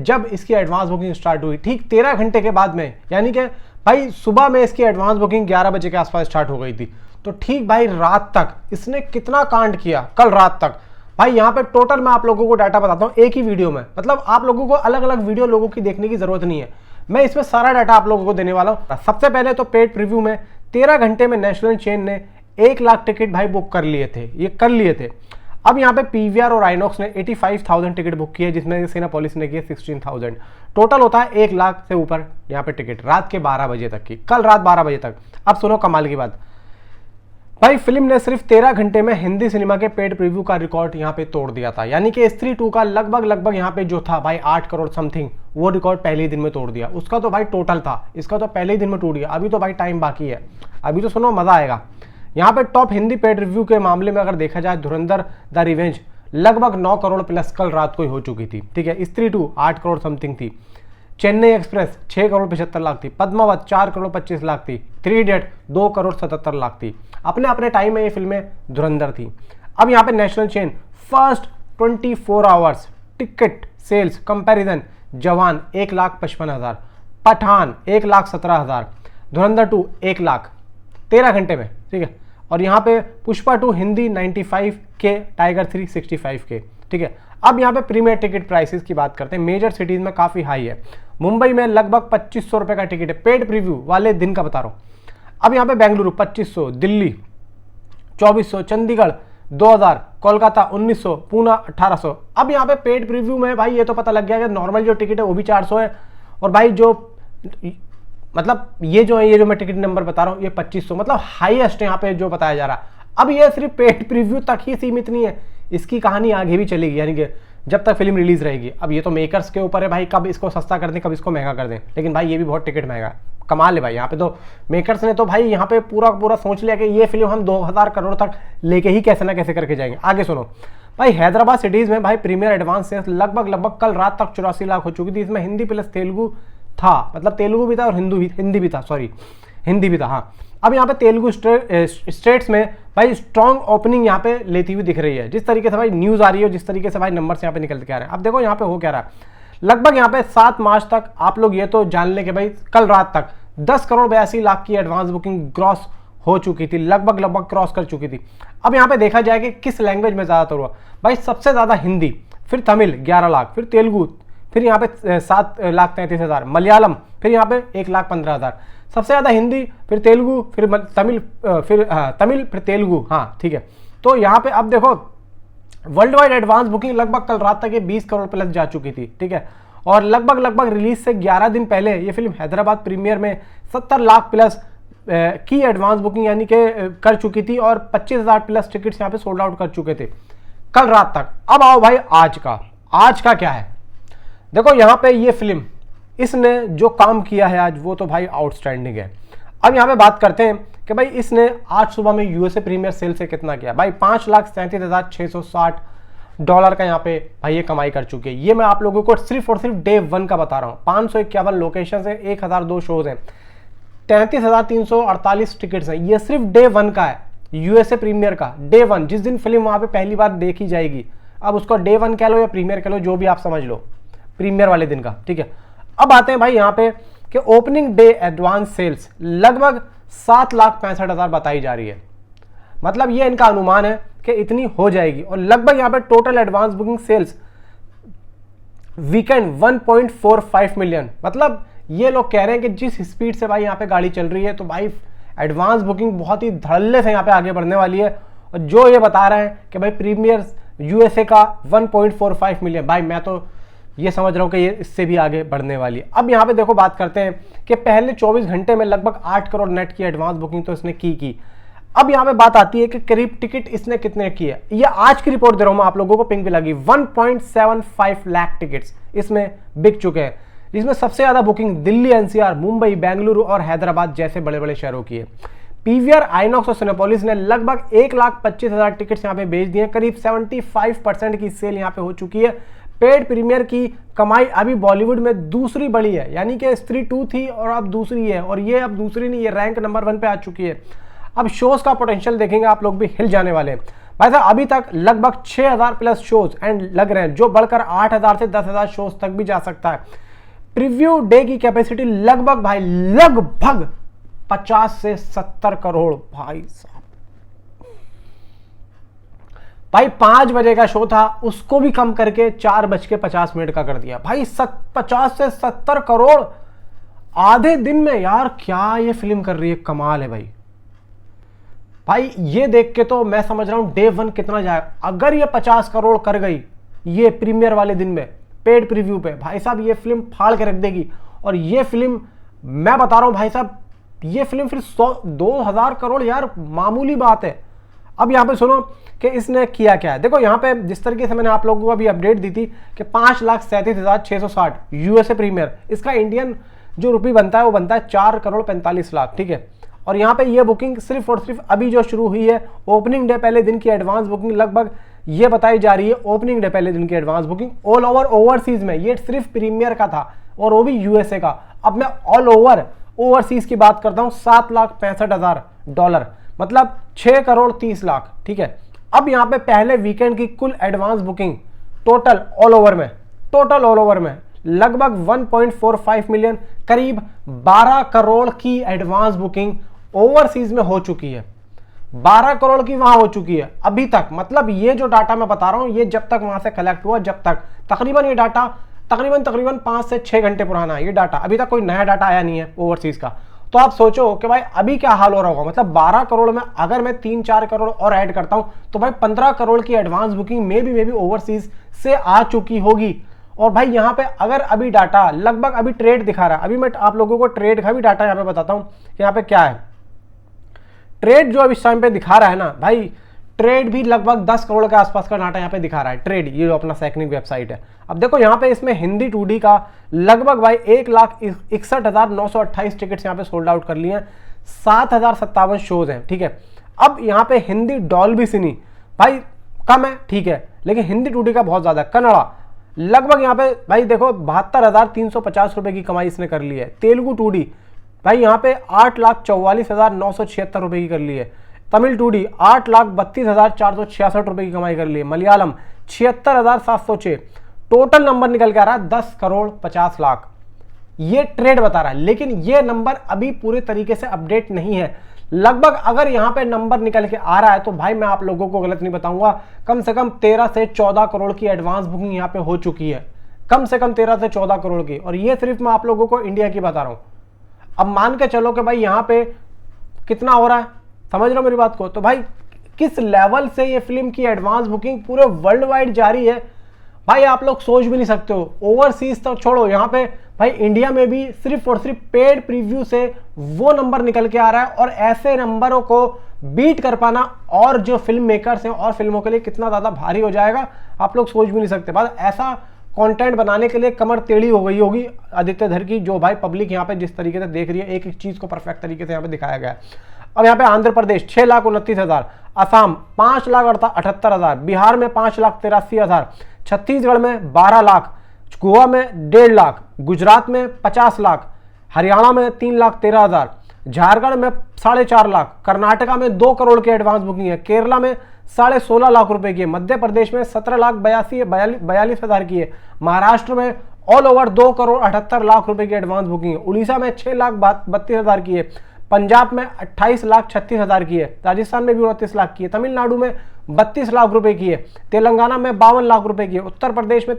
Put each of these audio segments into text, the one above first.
जब इसकी advance booking start हुई ठीक 13 घंटे के बाद में, यानी कि भाई सुबह में इसकी एडवांस बुकिंग 11 बजे के आसपास स्टार्ट हो गई थी, तो ठीक भाई रात तक इसने कितना कांड किया कल रात तक। भाई यहाँ पे टोटल मैं आप लोगों को डाटा बताता हूँ एक ही वीडियो में, मतलब आप लोगों को अलग अलग वीडियो लोगों की देखने की जरूरत नहीं है, मैं इसमें सारा डाटा आप लोगों को देने वाला हूँ। सबसे पहले तो पेड प्रीव्यू में 13 घंटे में नेशनल चेन ने 1 लाख टिकट भाई बुक कर लिए थे, ये कर लिए थे। अब यहाँ पे पीवीआर और आइनॉक्स ने 85,000 टिकट बुक किए, जिसमें सिनेपोलिस ने किया 16,000। टोटल होता है 1 लाख से ऊपर यहाँ पे टिकट रात के 12 बजे तक की, कल रात 12 बजे तक। अब सुनो कमाल की बात, भाई फिल्म ने सिर्फ 13 घंटे में हिंदी सिनेमा के पेड प्रीव्यू का रिकॉर्ड यहाँ पे तोड़ दिया था, यानी कि स्त्री 2 का लगभग यहाँ पे जो था भाई 8 करोड़ समथिंग, वो रिकॉर्ड पहले ही दिन में तोड़ दिया। उसका तो भाई टोटल था, इसका तो पहले ही दिन में टूट गया। अभी तो भाई टाइम बाकी है, अभी तो सुनो मजा आएगा। यहाँ पे टॉप हिंदी पेड रिव्यू के मामले में अगर देखा जाए, धुरंधर द रिवेंज लगभग 9 करोड़ प्लस कल रात को ही हो चुकी थी, ठीक है। स्त्री 2 8 करोड़ समथिंग थी, चेन्नई एक्सप्रेस 6 करोड़ 75 लाख थी, पद्मावत 4 करोड़ 25 लाख थी, 3 इडियट 2 करोड़ 77 लाख थी। अपने अपने टाइम में ये फिल्में धुरंधर थी। अब यहाँ पे national chain first 24 hours ticket sales comparison, Jawan 1,55,000, Pathan 1,17,000, धुरंधर 2 1 लाख 13 घंटे में, ठीक है। और यहाँ पे पुष्पा 2 हिंदी 95 के, टाइगर 3 65 के, ठीक है। अब यहाँ पे प्रीमियर टिकट प्राइसेस की बात करते हैं, मेजर सिटीज में काफी हाई है। मुंबई में लगभग 2500 रुपए का टिकट है, पेड प्रीव्यू वाले दिन का बता रहा हूँ। अब यहाँ पे बेंगलुरु 2500, दिल्ली 2400, चंडीगढ़ 2000, कोलकाता 1900, पूना 1800। अब यहाँ पे पेड प्रीव्यू में भाई ये तो पता लग गया कि नॉर्मल जो टिकट है वो भी 400 है, और भाई जो मतलब ये जो मैं टिकट नंबर बता रहा हूँ ये 2500, मतलब हाईएस्ट यहाँ पे जो बताया जा रहा। अब ये सिर्फ पेड प्रीव्यू तक ही सीमित नहीं है, इसकी कहानी आगे भी चलेगी, यानी कि जब तक फिल्म रिलीज रहेगी। अब ये तो मेकर्स के ऊपर है भाई, कब इसको सस्ता कर दें कब इसको महंगा कर दें, लेकिन भाई ये भी बहुत टिकट महंगा कमाल है भाई। यहाँ पे तो मेकर्स ने तो भाई यहाँ पे पूरा सोच लिया कि ये फिल्म हम 2000 करोड़ तक लेके ही कैसे ना कैसे करके जाएंगे। आगे सुनो भाई, हैदराबाद सिटीज में भाई प्रीमियर एडवांस सेल्स लगभग कल रात तक 84 लाख हो चुकी थी। इसमें हिंदी प्लस तेलुगु था, मतलब तेलुगु भी था और हिंदी भी था, सॉरी हिंदी भी था, हाँ। अब यहाँ पे तेलुगु स्टेट्स में भाई स्ट्रॉन्ग ओपनिंग यहाँ पे लेती हुई दिख रही है, जिस तरीके से भाई न्यूज आ रही है, जिस तरीके से भाई नंबर्स यहाँ पे निकल के आ रहे हैं। अब देखो यहाँ पे हो क्या रहा है, लगभग यहाँ पे 7 मार्च तक आप लोग ये तो जान लें कि भाई कल रात तक 10 करोड़ 82 लाख की एडवांस बुकिंग क्रॉस हो चुकी थी, लगभग क्रॉस कर चुकी थी। अब यहाँ पे देखा जाए कि किस लैंग्वेज में ज्यादातर हुआ, भाई सबसे ज्यादा हिंदी, फिर तमिल 11 लाख, फिर तेलुगु, फिर यहाँ पे 7,33,000, मलयालम फिर यहाँ पे 1,15,000। सबसे ज्यादा हिंदी, फिर तेलुगु, फिर तमिल, फिर तेलुगु, हाँ ठीक है। तो यहाँ पे अब देखो वर्ल्ड वाइड एडवांस बुकिंग लगभग कल रात तक ये 20 करोड़ प्लस जा चुकी थी, ठीक है। और लगभग रिलीज से 11 दिन पहले ये फिल्म हैदराबाद प्रीमियर में 70 लाख प्लस की एडवांस बुकिंग यानी कि कर चुकी थी, और 25,000 प्लस टिकट्स यहाँ पे सोल्ड आउट कर चुके थे कल रात तक। अब आओ भाई आज का क्या है। देखो यहाँ पे ये फिल्म इसने जो काम किया है आज वो तो भाई आउटस्टैंडिंग है। अब यहाँ पे बात करते हैं कि भाई इसने आज सुबह में यूएसए प्रीमियर सेल से कितना किया, भाई $5,37,660 का यहाँ पे भाई ये कमाई कर चुकी है। ये मैं आप लोगों को सिर्फ और सिर्फ डे 1 का बता रहा हूँ। 551 लोकेशन है, 1002 शोज हैं, 33,348 टिकट्स हैं। ये सिर्फ डे 1 का है, यूएसए प्रीमियर का डे 1, जिस दिन फिल्म वहां पे पहली बार देखी जाएगी। अब उसको डे 1 कह लो या प्रीमियर कह लो, जो भी आप समझ लो, प्रीमियर वाले दिन का, ठीक है। अब आते हैं भाई यहाँ पे कि ओपनिंग डे एडवांस सेल्स लगभग 7,65,000 बताई जा रही है, मतलब ये इनका अनुमान है कि इतनी हो जाएगी। और लगभग यहाँ पे total advance booking sales weekend 1.45 million, मतलब ये लोग कह रहे हैं कि जिस स्पीड से भाई यहाँ पे गाड़ी चल रही है तो भाई एडवांस बुकिंग बहुत ही धड़ल्ले से यहाँ पे आगे बढ़ने वाली है। और जो ये बता रहे हैं कि भाई प्रीमियर यूएसए का 1.45 मिलियन, भाई मैं तो ये समझ रहा हूं कि ये इससे भी आगे बढ़ने वाली है। अब यहाँ पे देखो बात करते हैं कि पहले 24 घंटे में लगभग 8 करोड़ नेट की एडवांस बुकिंग तो इसने की। अब यहाँ पे बात आती है कि करीब टिकट इसने कितने की है। ये आज की रिपोर्ट दे रहा हूं मैं आप लोगों को, पिंक भी लगी, 1.75 लाख टिकट्स इसमें बिक चुके हैं, जिसमें सबसे ज्यादा बुकिंग दिल्ली एनसीआर, मुंबई, बेंगलुरु और हैदराबाद जैसे बड़े बड़े शहरों की है। पीवीआर, आइनॉक्स और सिनेपोलिस ने लगभग 1,25,000 टिकट्स यहाँ पे बेच दिए, करीब 75% की सेल यहाँ पे हो चुकी है। पेड प्रीमियर की कमाई अभी बॉलीवुड में दूसरी बड़ी है, यानी कि स्त्री 2 थी और अब दूसरी है, और ये अब दूसरी नहीं, ये रैंक नंबर 1 पे आ चुकी है। अब शोज का पोटेंशियल देखेंगे आप लोग भी हिल जाने वाले हैं। भाई साहब अभी तक लगभग 6000 प्लस शोज एंड लग रहे हैं, जो बढ़कर 8000 से 10000 शोज तक भी जा सकता है। प्रीव्यू डे की कैपेसिटी लगभग भाई लगभग 50 से 70 करोड़। भाई साहब भाई 5 बजे का शो था, उसको भी कम करके 4:50 का कर दिया। भाई 50 से 70 करोड़ आधे दिन में। यार क्या ये फिल्म कर रही है, कमाल है भाई। भाई ये देख के तो मैं समझ रहा हूं डे 1 कितना जाए। अगर ये 50 करोड़ कर गई ये प्रीमियर वाले दिन में पेड प्रीव्यू पे, भाई साहब ये फिल्म फाड़ के रख देगी। और ये फिल्म मैं बता रहा हूं भाई साहब, ये फिल्म फिर 100-2000 करोड़ यार मामूली बात है। अब यहां पे सुनो कि इसने किया क्या है। देखो यहाँ पे जिस तरीके से मैंने आप लोगों को अभी अपडेट दी थी कि 5,37,660 यूएसए प्रीमियर, इसका इंडियन जो रुपी बनता है वो बनता है 4,45,00,000, ठीक है। और यहाँ पे ये बुकिंग सिर्फ और सिर्फ अभी जो शुरू हुई है, ओपनिंग डे पहले दिन की एडवांस बुकिंग लगभग ये बताई जा रही है। ओपनिंग डे पहले दिन की advance booking all over overseas में, ये सिर्फ प्रीमियर का था और वो भी यूएसए का। अब मैं ऑल ओवर ओवरसीज की बात करता हूँ, $7,65,000, मतलब 6,30,00,000, ठीक है। अब यहां पे पहले वीकेंड की कुल advance booking total all over में लगभग 1.45 मिलियन, करीब 12 करोड़ की एडवांस बुकिंग ओवरसीज में हो चुकी है। 12 करोड़ की वहां हो चुकी है अभी तक। मतलब ये जो डाटा मैं बता रहा हूं, ये जब तक वहां से कलेक्ट हुआ, जब तक तकरीबन ये डाटा तकरीबन 5 से 6 घंटे पुराना है ये डाटा। अभी तक कोई नया डाटा आया नहीं है ओवरसीज का। तो आप सोचो कि भाई अभी क्या हाल हो रहा होगा। मतलब 12 करोड़ में अगर मैं 3-4 करोड़ और ऐड करता हूं तो भाई 15 करोड़ की एडवांस बुकिंग मे भी ओवरसीज से आ चुकी होगी। और भाई यहां पे अगर अभी डाटा लगभग अभी ट्रेड दिखा रहा है, अभी मैं आप लोगों को ट्रेड का भी डाटा यहां पे बताता हूं कि यहां पे क्या है। ट्रेड जो अब इस टाइम पे दिखा रहा है ना भाई, ट्रेड भी लगभग 10 करोड़ के आसपास का डाटा यहाँ पे दिखा रहा है ट्रेड, ये जो अपना सेकनिक वेबसाइट है। अब देखो यहाँ पे इसमें हिंदी 2D का लगभग भाई 1,61,928 टिकट्स यहाँ पे सोल्ड आउट कर लिए हैं। 7,057 शोज हैं, ठीक है। अब यहाँ पे हिंदी डॉल्बी सिनी भाई कम है, ठीक है, लेकिन हिंदी 2D का बहुत ज्यादा है। कन्नड़ा लगभग यहाँ पे भाई देखो 72,350 रुपए की कमाई इसने कर ली है। तेलुगु 2D भाई यहाँ पे 8,44,976 रुपए की कर ली है। तमिल 2D 8,32,466 रुपए की कमाई कर ली है। मलयालम 76,706। टोटल नंबर निकल के आ रहा है 10,50,00,000। ये ट्रेड बता रहा है, लेकिन ये नंबर अभी पूरे तरीके से अपडेट नहीं है। लगभग अगर यहां पे नंबर निकल के आ रहा है तो भाई मैं आप लोगों को गलत नहीं बताऊंगा, कम से कम 13 से 14 करोड़ की एडवांस बुकिंग यहां पे हो चुकी है। कम से कम 13 से 14 करोड़ की। और ये सिर्फ मैं आप लोगों को इंडिया की बता रहा हूं। अब मान के चलो कि भाई यहां पे कितना हो रहा है, समझ रहे हो मेरी बात को। तो भाई किस लेवल से ये फिल्म की एडवांस बुकिंग पूरे वर्ल्ड वाइड जारी है भाई, आप लोग सोच भी नहीं सकते हो। ओवरसीज तो छोड़ो, यहाँ पे भाई इंडिया में भी सिर्फ और सिर्फ पेड प्रीव्यू से वो नंबर निकल के आ रहा है। और ऐसे नंबरों को बीट कर पाना और जो फिल्म मेकर्स हैं और फिल्मों के लिए कितना ज्यादा भारी हो जाएगा, आप लोग सोच भी नहीं सकते। बस ऐसा कंटेंट बनाने के लिए कमर टेढ़ी हो गई होगी आदित्य धर की, जो भाई पब्लिक यहाँ पे जिस तरीके से देख रही है, एक एक चीज को परफेक्ट तरीके से यहाँ पे दिखाया गया है। अब यहाँ पे आंध्र प्रदेश 6,29,000, असम 5,78,000, बिहार में 5,83,000, छत्तीसगढ़ में 12 लाख, गोवा में 1.5 लाख, गुजरात में 50 लाख, हरियाणा में 3,13,000, झारखंड में 4.5 लाख, कर्नाटका में 2 करोड़ की एडवांस बुकिंग है, केरला में 16.5 लाख रुपए की है, मध्य प्रदेश में 17,42,000 की है, महाराष्ट्र में ऑल ओवर 2,78,00,000 रुपए की एडवांस बुकिंग है, उड़ीसा में 6,32,000 की है, पंजाब में 28,36,000 की है, राजस्थान में भी 29 लाख की है, तमिलनाडु में 32 लाख रुपए की है, तेलंगाना में 52 लाख रुपए की है, उत्तर प्रदेश में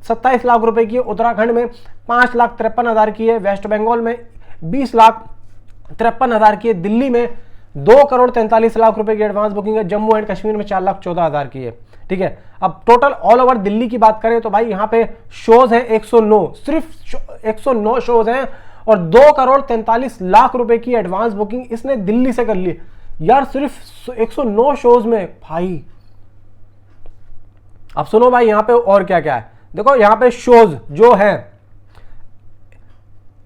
27 लाख रुपए की है, उत्तराखंड में 5,53,000 की है, वेस्ट बंगाल में 20,53,000 की है, दिल्ली में 2,43,00,000 रुपए की एडवांस बुकिंग है, जम्मू एंड कश्मीर में 4,14,000 की है। ठीक है, अब टोटल ऑल ओवर दिल्ली की बात करें तो भाई यहाँ पे शोज हैं 109, सिर्फ 109 शोज हैं और 2,43,00,000 रुपए की एडवांस बुकिंग इसने दिल्ली से कर ली यार, सिर्फ 109 शोज में भाई। अब सुनो भाई यहाँ पे और क्या क्या है, देखो यहाँ पे शोज जो हैं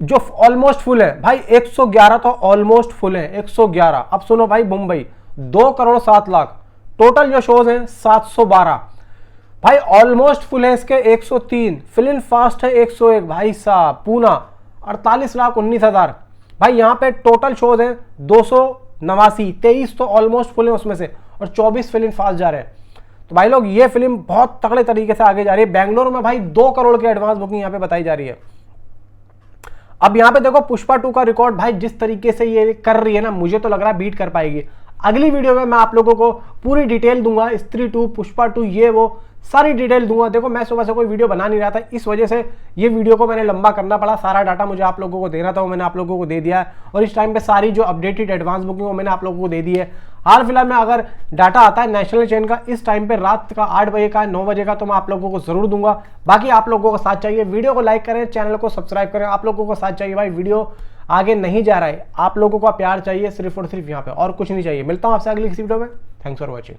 जो ऑलमोस्ट फुल है भाई, 111 तो ऑलमोस्ट फुल है, 111। अब सुनो भाई, मुंबई 2,07,00,000, टोटल जो शोज हैं 712 भाई, ऑलमोस्ट फुल है इसके 103, फिल्म फास्ट है 101 भाई साहब, पूना 48,19,000 भाई, यहाँ पे टोटल शोज हैं 289, 23 तो ऑलमोस्ट फुल है उसमें से, और 24 फिल्म फास्ट जा रहे हैं। तो भाई लोग ये फिल्म बहुत तगड़े तरीके से आगे जा रही है। बेंगलोर में भाई 2 करोड़ की एडवांस बुकिंग यहाँ पे बताई जा रही है। अब यहाँ पे देखो पुष्पा 2 का रिकॉर्ड भाई जिस तरीके से ये कर रही है ना, मुझे तो लग रहा है बीट कर पाएगी। अगली वीडियो में मैं आप लोगों को पूरी डिटेल दूंगा, स्त्री 2, पुष्पा 2, ये वो सारी डिटेल दूंगा। देखो मैं सुबह से कोई वीडियो बना नहीं रहा था, इस वजह से ये वीडियो को मैंने लंबा करना पड़ा। सारा डाटा मुझे आप लोगों को देना था, वो मैंने आप लोगों को दे दिया है। और इस टाइम पे सारी जो अपडेटेड एडवांस बुकिंग वो मैंने आप लोगों को दे दी है। हाल फिलहाल में अगर डाटा आता है नेशनल चेन का इस टाइम पे रात का 8 बजे का 9 बजे का, तो मैं आप लोगों को जरूर दूंगा। बाकी आप लोगों को साथ चाहिए, वीडियो को लाइक करें, चैनल को सब्सक्राइब करें। आप लोगों को साथ चाहिए भाई, वीडियो आगे नहीं जा रहा है, आप लोगों का प्यार चाहिए सिर्फ और सिर्फ यहाँ पे, और कुछ नहीं चाहिए। मिलता हूँ आपसे अगली किसी वीडियो में। Thanks for watching.